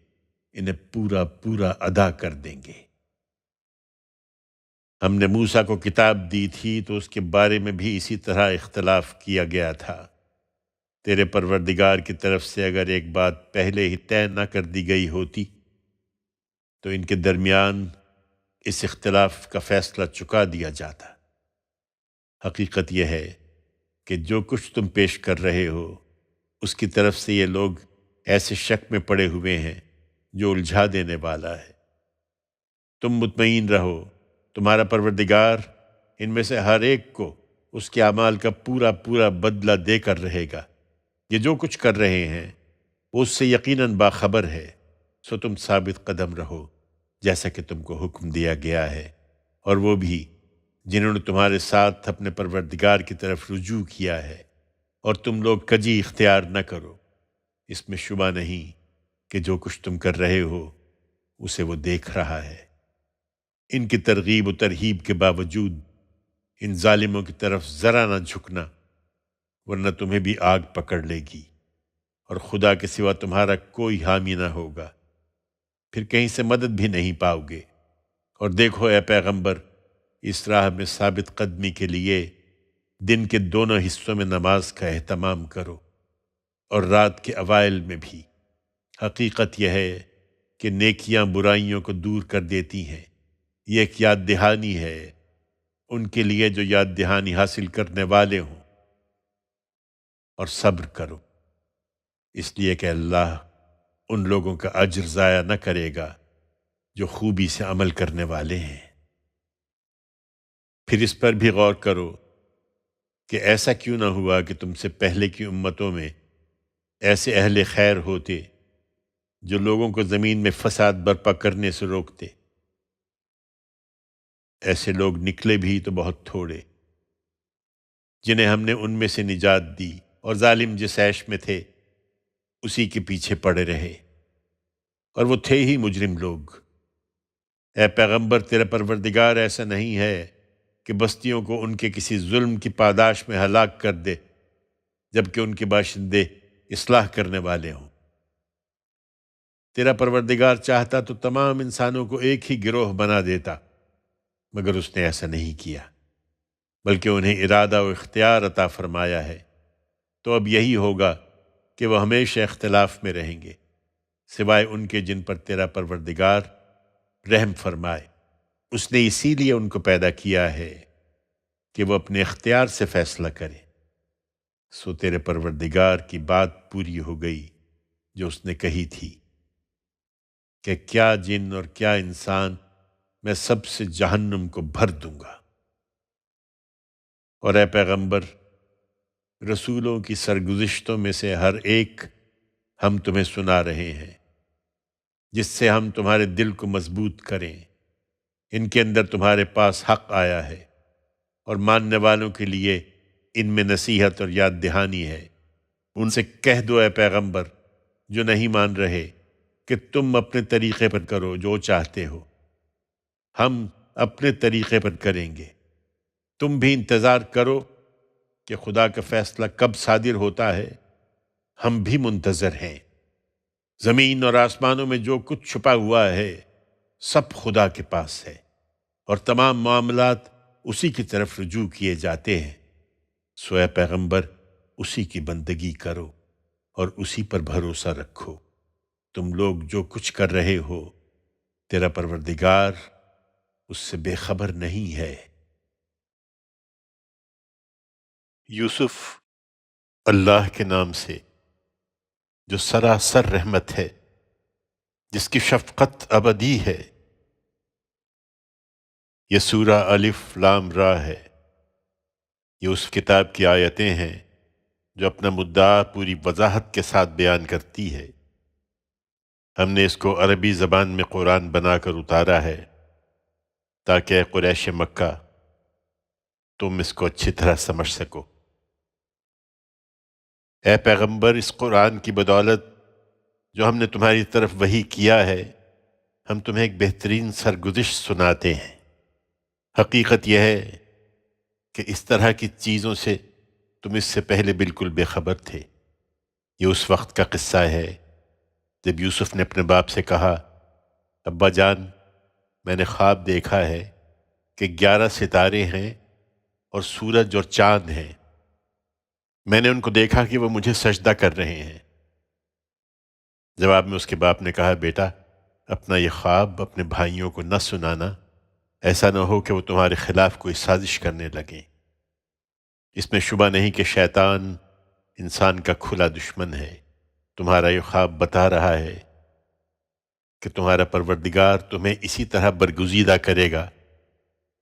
انہیں پورا پورا ادا کر دیں گے۔ ہم نے موسیٰ کو کتاب دی تھی تو اس کے بارے میں بھی اسی طرح اختلاف کیا گیا تھا۔ تیرے پروردگار کی طرف سے اگر ایک بات پہلے ہی طے نہ کر دی گئی ہوتی تو ان کے درمیان اس اختلاف کا فیصلہ چکا دیا جاتا۔ حقیقت یہ ہے کہ جو کچھ تم پیش کر رہے ہو اس کی طرف سے یہ لوگ ایسے شک میں پڑے ہوئے ہیں جو الجھا دینے والا ہے۔ تم مطمئن رہو، تمہارا پروردگار ان میں سے ہر ایک کو اس کے اعمال کا پورا پورا بدلہ دے کر رہے گا۔ یہ جو کچھ کر رہے ہیں وہ اس سے یقیناً باخبر ہے۔ سو تم ثابت قدم رہو جیسا کہ تم کو حکم دیا گیا ہے، اور وہ بھی جنہوں نے تمہارے ساتھ اپنے پروردگار کی طرف رجوع کیا ہے اور تم لوگ کجی اختیار نہ کرو، اس میں شبہ نہیں کہ جو کچھ تم کر رہے ہو اسے وہ دیکھ رہا ہے۔ ان کی ترغیب و ترہیب کے باوجود ان ظالموں کی طرف ذرا نہ جھکنا، ورنہ تمہیں بھی آگ پکڑ لے گی، اور خدا کے سوا تمہارا کوئی حامی نہ ہوگا، پھر کہیں سے مدد بھی نہیں پاؤ گے۔ اور دیکھو اے پیغمبر، اس راہ میں ثابت قدمی کے لیے دن کے دونوں حصوں میں نماز کا اہتمام کرو، اور رات کے اوائل میں بھی۔ حقیقت یہ ہے کہ نیکیاں برائیوں کو دور کر دیتی ہیں۔ یہ ایک یاد دہانی ہے ان کے لیے جو یاد دہانی حاصل کرنے والے ہوں، اور صبر کرو، اس لیے کہ اللہ ان لوگوں کا اجر ضائع نہ کرے گا جو خوبی سے عمل کرنے والے ہیں۔ پھر اس پر بھی غور کرو کہ ایسا کیوں نہ ہوا کہ تم سے پہلے کی امتوں میں ایسے اہل خیر ہوتے جو لوگوں کو زمین میں فساد برپا کرنے سے روکتے۔ ایسے لوگ نکلے بھی تو بہت تھوڑے، جنہیں ہم نے ان میں سے نجات دی، اور ظالم جس عیش میں تھے اسی کے پیچھے پڑے رہے، اور وہ تھے ہی مجرم لوگ۔ اے پیغمبر، تیرا پروردگار ایسا نہیں ہے کہ بستیوں کو ان کے کسی ظلم کی پاداش میں ہلاک کر دے جبکہ ان کے باشندے اصلاح کرنے والے ہوں۔ تیرا پروردگار چاہتا تو تمام انسانوں کو ایک ہی گروہ بنا دیتا، مگر اس نے ایسا نہیں کیا، بلکہ انہیں ارادہ و اختیار عطا فرمایا ہے۔ تو اب یہی ہوگا کہ وہ ہمیشہ اختلاف میں رہیں گے، سوائے ان کے جن پر تیرا پروردگار رحم فرمائے۔ اس نے اسی لیے ان کو پیدا کیا ہے کہ وہ اپنے اختیار سے فیصلہ کرے۔ سو تیرے پروردگار کی بات پوری ہو گئی جو اس نے کہی تھی کہ کیا جن اور کیا انسان میں سب سے جہنم کو بھر دوں گا۔ اور اے پیغمبر، رسولوں کی سرگزشتوں میں سے ہر ایک ہم تمہیں سنا رہے ہیں، جس سے ہم تمہارے دل کو مضبوط کریں۔ ان کے اندر تمہارے پاس حق آیا ہے، اور ماننے والوں کے لیے ان میں نصیحت اور یاد دہانی ہے۔ ان سے کہہ دو اے پیغمبر جو نہیں مان رہے کہ تم اپنے طریقے پر کرو جو چاہتے ہو، ہم اپنے طریقے پر کریں گے۔ تم بھی انتظار کرو کہ خدا کا فیصلہ کب صادر ہوتا ہے، ہم بھی منتظر ہیں۔ زمین اور آسمانوں میں جو کچھ چھپا ہوا ہے سب خدا کے پاس ہے، اور تمام معاملات اسی کی طرف رجوع کیے جاتے ہیں۔ سو اے پیغمبر، اسی کی بندگی کرو اور اسی پر بھروسہ رکھو۔ تم لوگ جو کچھ کر رہے ہو تیرا پروردگار اس سے بے خبر نہیں ہے۔ یوسف، اللہ کے نام سے جو سراسر رحمت ہے، جس کی شفقت ابدی ہے۔ یہ سورہ الف لام را ہے۔ یہ اس کتاب کی آیتیں ہیں جو اپنا مدعا پوری وضاحت کے ساتھ بیان کرتی ہے۔ ہم نے اس کو عربی زبان میں قرآن بنا کر اتارا ہے تاکہ قریش مکہ تم اس کو اچھی طرح سمجھ سکو۔ اے پیغمبر، اس قرآن کی بدولت جو ہم نے تمہاری طرف وحی کیا ہے، ہم تمہیں ایک بہترین سرگزشت سناتے ہیں۔ حقیقت یہ ہے کہ اس طرح کی چیزوں سے تم اس سے پہلے بالکل بے خبر تھے۔ یہ اس وقت کا قصہ ہے جب یوسف نے اپنے باپ سے کہا، ابا جان، میں نے خواب دیکھا ہے کہ 11 ستارے ہیں اور سورج اور چاند ہیں۔ میں نے ان کو دیکھا کہ وہ مجھے سجدہ کر رہے ہیں۔ جواب میں اس کے باپ نے کہا، بیٹا، اپنا یہ خواب اپنے بھائیوں کو نہ سنانا، ایسا نہ ہو کہ وہ تمہارے خلاف کوئی سازش کرنے لگیں۔ اس میں شبہ نہیں کہ شیطان انسان کا کھلا دشمن ہے۔ تمہارا یہ خواب بتا رہا ہے کہ تمہارا پروردگار تمہیں اسی طرح برگزیدہ کرے گا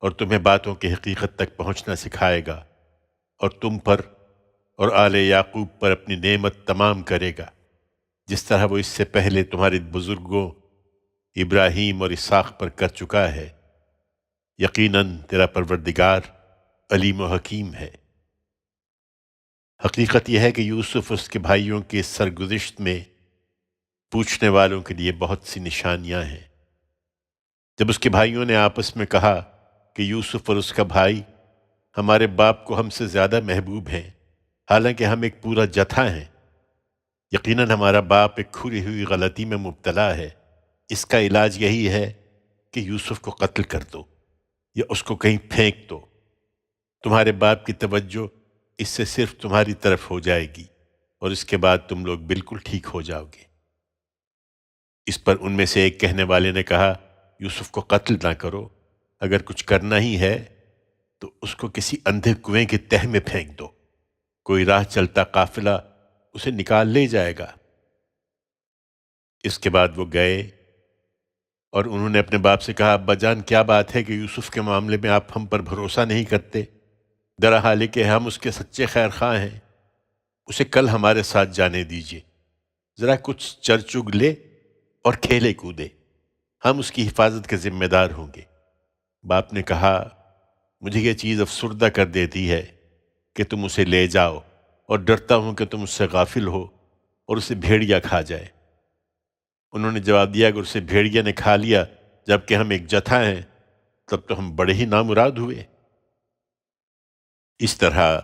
اور تمہیں باتوں کی حقیقت تک پہنچنا سکھائے گا، اور تم پر اور آل یعقوب پر اپنی نعمت تمام کرے گا، جس طرح وہ اس سے پہلے تمہارے بزرگوں ابراہیم اور اسحاق پر کر چکا ہے۔ یقیناً تیرا پروردگار علیم و حکیم ہے۔ حقیقت یہ ہے کہ یوسف اس کے بھائیوں کے سرگزشت میں پوچھنے والوں کے لیے بہت سی نشانیاں ہیں۔ جب اس کے بھائیوں نے آپس میں کہا کہ یوسف اور اس کا بھائی ہمارے باپ کو ہم سے زیادہ محبوب ہیں، حالانکہ ہم ایک پورا جتھا ہیں، یقیناً ہمارا باپ ایک کھری ہوئی غلطی میں مبتلا ہے، اس کا علاج یہی ہے کہ یوسف کو قتل کر دو یا اس کو کہیں پھینک دو، تمہارے باپ کی توجہ اس سے صرف تمہاری طرف ہو جائے گی اور اس کے بعد تم لوگ بالکل ٹھیک ہو جاؤ گے۔ اس پر ان میں سے ایک کہنے والے نے کہا، یوسف کو قتل نہ کرو، اگر کچھ کرنا ہی ہے تو اس کو کسی اندھے کنویں کے تہہ میں پھینک دو، کوئی راہ چلتا قافلہ اسے نکال لے جائے گا۔ اس کے بعد وہ گئے اور انہوں نے اپنے باپ سے کہا، ابا جان کیا بات ہے کہ یوسف کے معاملے میں آپ ہم پر بھروسہ نہیں کرتے؟ درحال ہے کہ ہم اس کے سچے خیر خواہ ہیں، اسے کل ہمارے ساتھ جانے دیجیے، ذرا کچھ چر چگ لے اور کھیلے کودے، ہم اس کی حفاظت کے ذمہ دار ہوں گے۔ باپ نے کہا، مجھے یہ چیز افسردہ کر دیتی ہے کہ تم اسے لے جاؤ، اور ڈرتا ہوں کہ تم اس سے غافل ہو اور اسے بھیڑیا کھا جائے۔ انہوں نے جواب دیا، اگر اسے بھیڑیا نے کھا لیا جبکہ ہم ایک جتھا ہیں، تب تو ہم بڑے ہی نامراد ہوئے۔ اس طرح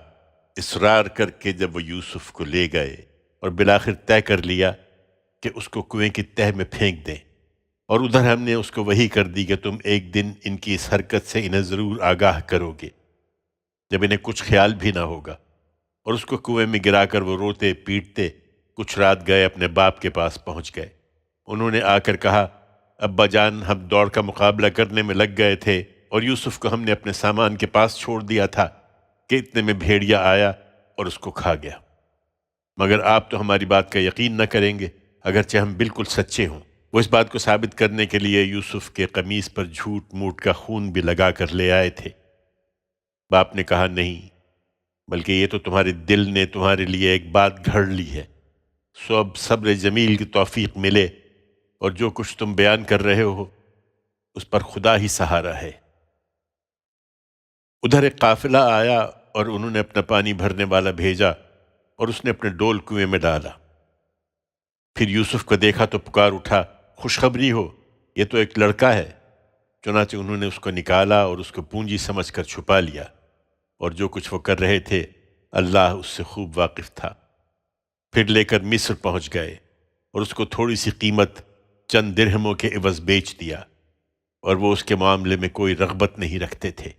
اصرار کر کے جب وہ یوسف کو لے گئے اور بالآخر طے کر لیا کہ اس کو کنویں کی تہہ میں پھینک دیں، اور ادھر ہم نے اس کو وحی کر دی کہ تم ایک دن ان کی اس حرکت سے انہیں ضرور آگاہ کرو گے جب انہیں کچھ خیال بھی نہ ہوگا، اور اس کو کنویں میں گرا کر وہ روتے پیٹتے کچھ رات گئے اپنے باپ کے پاس پہنچ گئے۔ انہوں نے آ کر کہا، ابا جان ہم دوڑ کا مقابلہ کرنے میں لگ گئے تھے اور یوسف کو ہم نے اپنے سامان کے پاس چھوڑ دیا تھا کہ اتنے میں بھیڑیا آیا اور اس کو کھا گیا، مگر آپ تو ہماری بات کا یقین نہ کریں گے اگرچہ ہم بالکل سچے ہوں۔ وہ اس بات کو ثابت کرنے کے لیے یوسف کے قمیص پر جھوٹ موٹ کا خون بھی لگا کر لے آئے تھے۔ باپ نے کہا، نہیں، بلکہ یہ تو تمہارے دل نے تمہارے لیے ایک بات گھڑ لی ہے، سو اب صبر جمیل کی توفیق ملے، اور جو کچھ تم بیان کر رہے ہو اس پر خدا ہی سہارا ہے۔ ادھر ایک قافلہ آیا اور انہوں نے اپنا پانی بھرنے والا بھیجا اور اس نے اپنے ڈول کنویں میں ڈالا۔ پھر یوسف کو دیکھا تو پکار اٹھا، خوشخبری ہو، یہ تو ایک لڑکا ہے۔ چنانچہ انہوں نے اس کو نکالا اور اس کو پونجی سمجھ کر چھپا لیا، اور جو کچھ وہ کر رہے تھے اللہ اس سے خوب واقف تھا۔ پھر لے کر مصر پہنچ گئے اور اس کو تھوڑی سی قیمت چند درہموں کے عوض بیچ دیا، اور وہ اس کے معاملے میں کوئی رغبت نہیں رکھتے تھے۔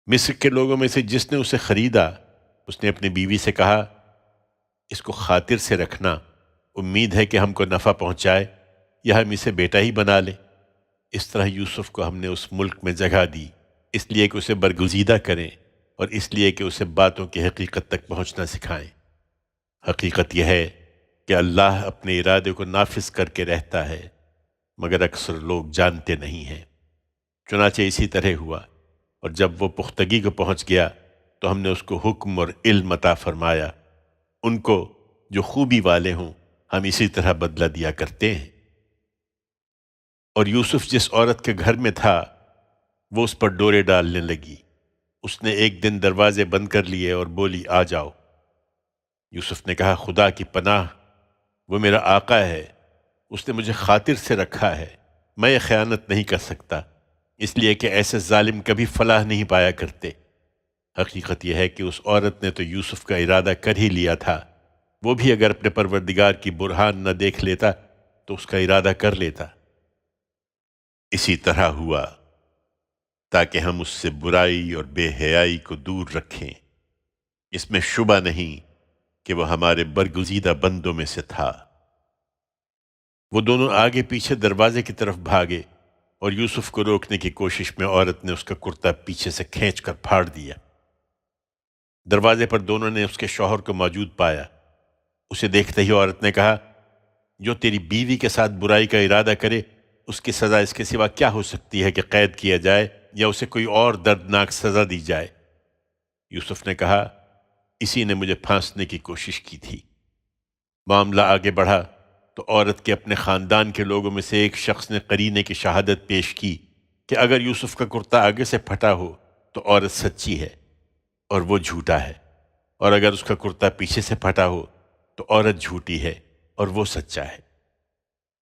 مصر کے لوگوں میں سے جس نے اسے خریدا، اس نے اپنی بیوی سے کہا، اس کو خاطر سے رکھنا، امید ہے کہ ہم کو نفع پہنچائے یا ہم اسے بیٹا ہی بنا لیں۔ اس طرح یوسف کو ہم نے اس ملک میں جگہ دی، اس لیے کہ اسے برگزیدہ کریں اور اس لیے کہ اسے باتوں کی حقیقت تک پہنچنا سکھائیں۔ حقیقت یہ ہے کہ اللہ اپنے ارادے کو نافذ کر کے رہتا ہے، مگر اکثر لوگ جانتے نہیں ہیں۔ چنانچہ اسی طرح ہوا، اور جب وہ پختگی کو پہنچ گیا تو ہم نے اس کو حکم اور علم عطا فرمایا۔ ان کو جو خوبی والے ہوں ہم اسی طرح بدلہ دیا کرتے ہیں۔ اور یوسف جس عورت کے گھر میں تھا وہ اس پر ڈورے ڈالنے لگی۔ اس نے ایک دن دروازے بند کر لیے اور بولی، آ جاؤ۔ یوسف نے کہا، خدا کی پناہ، وہ میرا آقا ہے، اس نے مجھے خاطر سے رکھا ہے، میں یہ خیانت نہیں کر سکتا، اس لیے کہ ایسے ظالم کبھی فلاح نہیں پایا کرتے۔ حقیقت یہ ہے کہ اس عورت نے تو یوسف کا ارادہ کر ہی لیا تھا، وہ بھی اگر اپنے پروردگار کی برہان نہ دیکھ لیتا تو اس کا ارادہ کر لیتا۔ اسی طرح ہوا تاکہ ہم اس سے برائی اور بے حیائی کو دور رکھیں۔ اس میں شبہ نہیں کہ وہ ہمارے برگزیدہ بندوں میں سے تھا۔ وہ دونوں آگے پیچھے دروازے کی طرف بھاگے اور یوسف کو روکنے کی کوشش میں عورت نے اس کا کرتا پیچھے سے کھینچ کر پھاڑ دیا۔ دروازے پر دونوں نے اس کے شوہر کو موجود پایا۔ اسے دیکھتے ہی عورت نے کہا، جو تیری بیوی کے ساتھ برائی کا ارادہ کرے اس کی سزا اس کے سوا کیا ہو سکتی ہے کہ قید کیا جائے یا اسے کوئی اور دردناک سزا دی جائے؟ یوسف نے کہا، اسی نے مجھے پھانسنے کی کوشش کی تھی۔ معاملہ آگے بڑھا تو عورت کے اپنے خاندان کے لوگوں میں سے ایک شخص نے قرینے کی شہادت پیش کی کہ اگر یوسف کا کرتا آگے سے پھٹا ہو تو عورت سچی ہے اور وہ جھوٹا ہے۔ اور اگر اس کا کرتا پیچھے سے پھٹا ہو تو عورت جھوٹی ہے اور وہ سچا ہے۔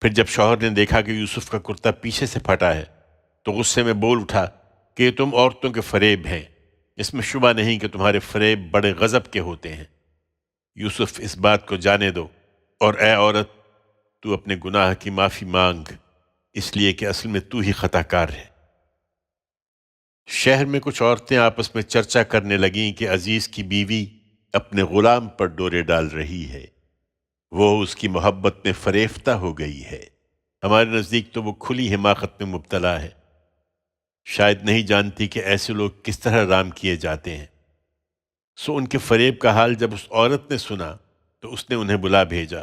پھر جب شوہر نے دیکھا کہ یوسف کا کرتا پیچھے سے پھٹا ہے تو غصے میں بول اٹھا کہ یہ تم عورتوں کے فریب ہیں، اس میں شبہ نہیں کہ تمہارے فریب بڑے غضب کے ہوتے ہیں۔ یوسف اس بات کو جانے دو، اور اے عورت تو اپنے گناہ کی معافی مانگ، اس لیے کہ اصل میں تو ہی خطا کار ہے۔ شہر میں کچھ عورتیں آپس میں چرچا کرنے لگیں کہ عزیز کی بیوی اپنے غلام پر ڈورے ڈال رہی ہے، وہ اس کی محبت میں فریفتہ ہو گئی ہے۔ ہمارے نزدیک تو وہ کھلی حماقت میں مبتلا ہے، شاید نہیں جانتی کہ ایسے لوگ کس طرح رام کیے جاتے ہیں۔ سو ان کے فریب کا حال جب اس عورت نے سنا تو اس نے انہیں بلا بھیجا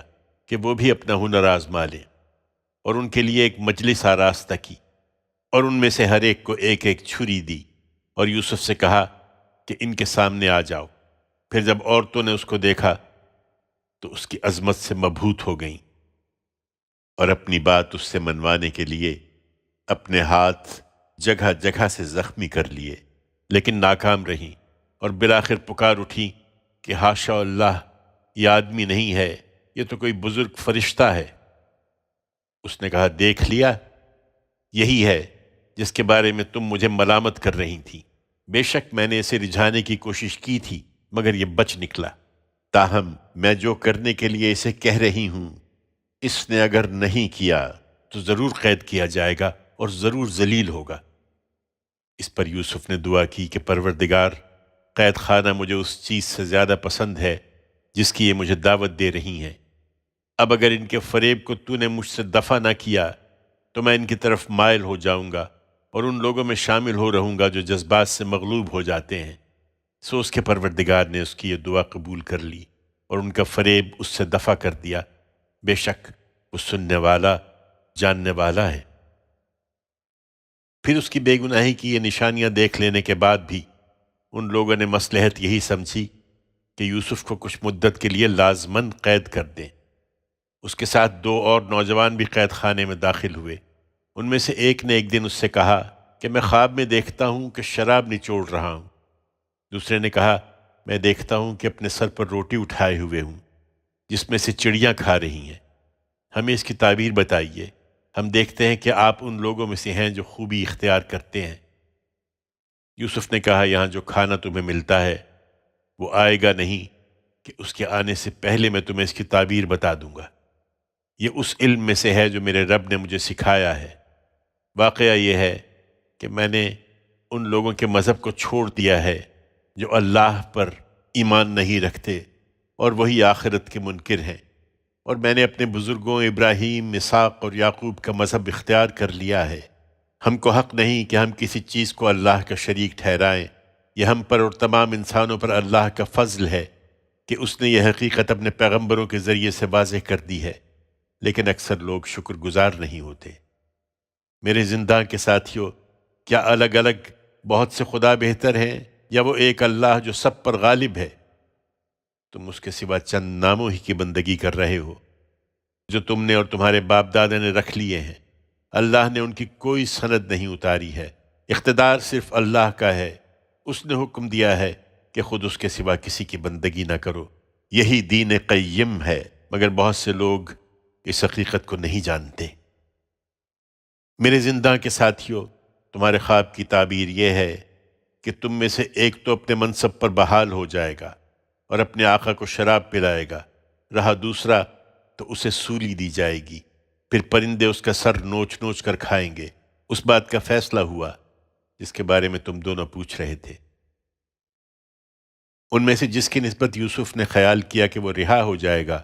کہ وہ بھی اپنا ہنر آزما لیں، اور ان کے لیے ایک مجلس آراستہ کی، اور ان میں سے ہر ایک کو ایک ایک چھری دی، اور یوسف سے کہا کہ ان کے سامنے آ جاؤ۔ پھر جب عورتوں نے اس کو دیکھا تو اس کی عظمت سے مبہوت ہو گئیں، اور اپنی بات اس سے منوانے کے لیے اپنے ہاتھ جگہ جگہ سے زخمی کر لیے، لیکن ناکام رہیں، اور بالآخر پکار اٹھی کہ حاشا اللہ، یہ آدمی نہیں ہے، یہ تو کوئی بزرگ فرشتہ ہے۔ اس نے کہا دیکھ لیا، یہی ہے جس کے بارے میں تم مجھے ملامت کر رہی تھی۔ بے شک میں نے اسے رجھانے کی کوشش کی تھی مگر یہ بچ نکلا، تاہم میں جو کرنے کے لیے اسے کہہ رہی ہوں اس نے اگر نہیں کیا تو ضرور قید کیا جائے گا اور ضرور ذلیل ہوگا۔ اس پر یوسف نے دعا کی کہ پروردگار، قید خانہ مجھے اس چیز سے زیادہ پسند ہے جس کی یہ مجھے دعوت دے رہی ہیں۔ اب اگر ان کے فریب کو تو نے مجھ سے دفع نہ کیا تو میں ان کی طرف مائل ہو جاؤں گا اور ان لوگوں میں شامل ہو رہوں گا جو جذبات سے مغلوب ہو جاتے ہیں۔ سو اس کے پروردگار نے اس کی یہ دعا قبول کر لی اور ان کا فریب اس سے دفع کر دیا، بے شک وہ سننے والا جاننے والا ہے۔ پھر اس کی بے گناہی کی یہ نشانیاں دیکھ لینے کے بعد بھی ان لوگوں نے مصلحت یہی سمجھی کہ یوسف کو کچھ مدت کے لیے لازماً قید کر دیں۔ اس کے ساتھ 2 اور نوجوان بھی قید خانے میں داخل ہوئے۔ ان میں سے ایک نے ایک دن اس سے کہا کہ میں خواب میں دیکھتا ہوں کہ شراب نچوڑ رہا ہوں۔ دوسرے نے کہا میں دیکھتا ہوں کہ اپنے سر پر روٹی اٹھائے ہوئے ہوں جس میں سے چڑیاں کھا رہی ہیں، ہمیں اس کی تعبیر بتائیے، ہم دیکھتے ہیں کہ آپ ان لوگوں میں سے ہیں جو خوبی اختیار کرتے ہیں۔ یوسف نے کہا یہاں جو کھانا تمہیں ملتا ہے وہ آئے گا نہیں کہ اس کے آنے سے پہلے میں تمہیں اس کی تعبیر بتا دوں گا۔ یہ اس علم میں سے ہے جو میرے رب نے مجھے سکھایا ہے۔ واقعہ یہ ہے کہ میں نے ان لوگوں کے مذہب کو چھوڑ دیا ہے جو اللہ پر ایمان نہیں رکھتے اور وہی آخرت کے منکر ہیں، اور میں نے اپنے بزرگوں ابراہیم، اسحاق اور یعقوب کا مذہب اختیار کر لیا ہے۔ ہم کو حق نہیں کہ ہم کسی چیز کو اللہ کا شریک ٹھہرائیں۔ یہ ہم پر اور تمام انسانوں پر اللہ کا فضل ہے کہ اس نے یہ حقیقت اپنے پیغمبروں کے ذریعے سے واضح کر دی ہے، لیکن اکثر لوگ شکر گزار نہیں ہوتے۔ میرے زنداں کے ساتھیوں، کیا الگ الگ بہت سے خدا بہتر ہیں یا وہ ایک اللہ جو سب پر غالب ہے؟ تم اس کے سوا چند ناموں ہی کی بندگی کر رہے ہو جو تم نے اور تمہارے باپ دادا نے رکھ لیے ہیں۔ اللہ نے ان کی کوئی سند نہیں اتاری ہے، اقتدار صرف اللہ کا ہے۔ اس نے حکم دیا ہے کہ خود اس کے سوا کسی کی بندگی نہ کرو، یہی دین قیم ہے، مگر بہت سے لوگ اس حقیقت کو نہیں جانتے۔ میرے زنداں کے ساتھیوں، تمہارے خواب کی تعبیر یہ ہے کہ تم میں سے ایک تو اپنے منصب پر بحال ہو جائے گا اور اپنے آقا کو شراب پلائے گا، رہا دوسرا تو اسے سولی دی جائے گی، پھر پرندے اس کا سر نوچ نوچ کر کھائیں گے۔ اس بات کا فیصلہ ہوا جس کے بارے میں تم دونوں پوچھ رہے تھے۔ ان میں سے جس کی نسبت یوسف نے خیال کیا کہ وہ رہا ہو جائے گا،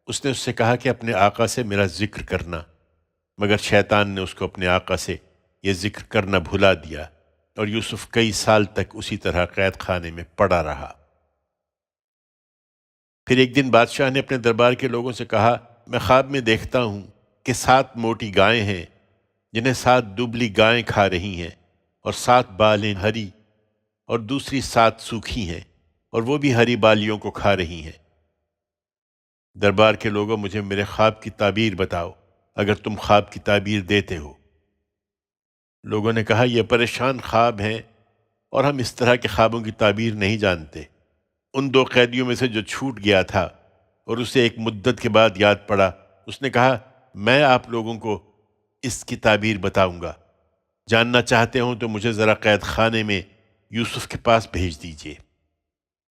اس نے اس سے کہا کہ اپنے آقا سے میرا ذکر کرنا، مگر شیطان نے اس کو اپنے آقا سے یہ ذکر کرنا بھلا دیا، اور یوسف کئی سال تک اسی طرح قید خانے میں پڑا رہا۔ پھر ایک دن بادشاہ نے اپنے دربار کے لوگوں سے کہا میں خواب میں دیکھتا ہوں کہ 7 موٹی گائیں ہیں جنہیں 7 دبلی گائیں کھا رہی ہیں، اور 7 بالیں ہری اور دوسری 7 سوکھی ہیں، اور وہ بھی ہری بالیوں کو کھا رہی ہیں۔ دربار کے لوگوں مجھے میرے خواب کی تعبیر بتاؤ اگر تم خواب کی تعبیر دیتے ہو۔ لوگوں نے کہا یہ پریشان خواب ہیں اور ہم اس طرح کے خوابوں کی تعبیر نہیں جانتے۔ ان دو قیدیوں میں سے جو چھوٹ گیا تھا اور اسے ایک مدت کے بعد یاد پڑا، اس نے کہا میں آپ لوگوں کو اس کی تعبیر بتاؤں گا، جاننا چاہتے ہوں تو مجھے ذرا قید خانے میں یوسف کے پاس بھیج دیجیے۔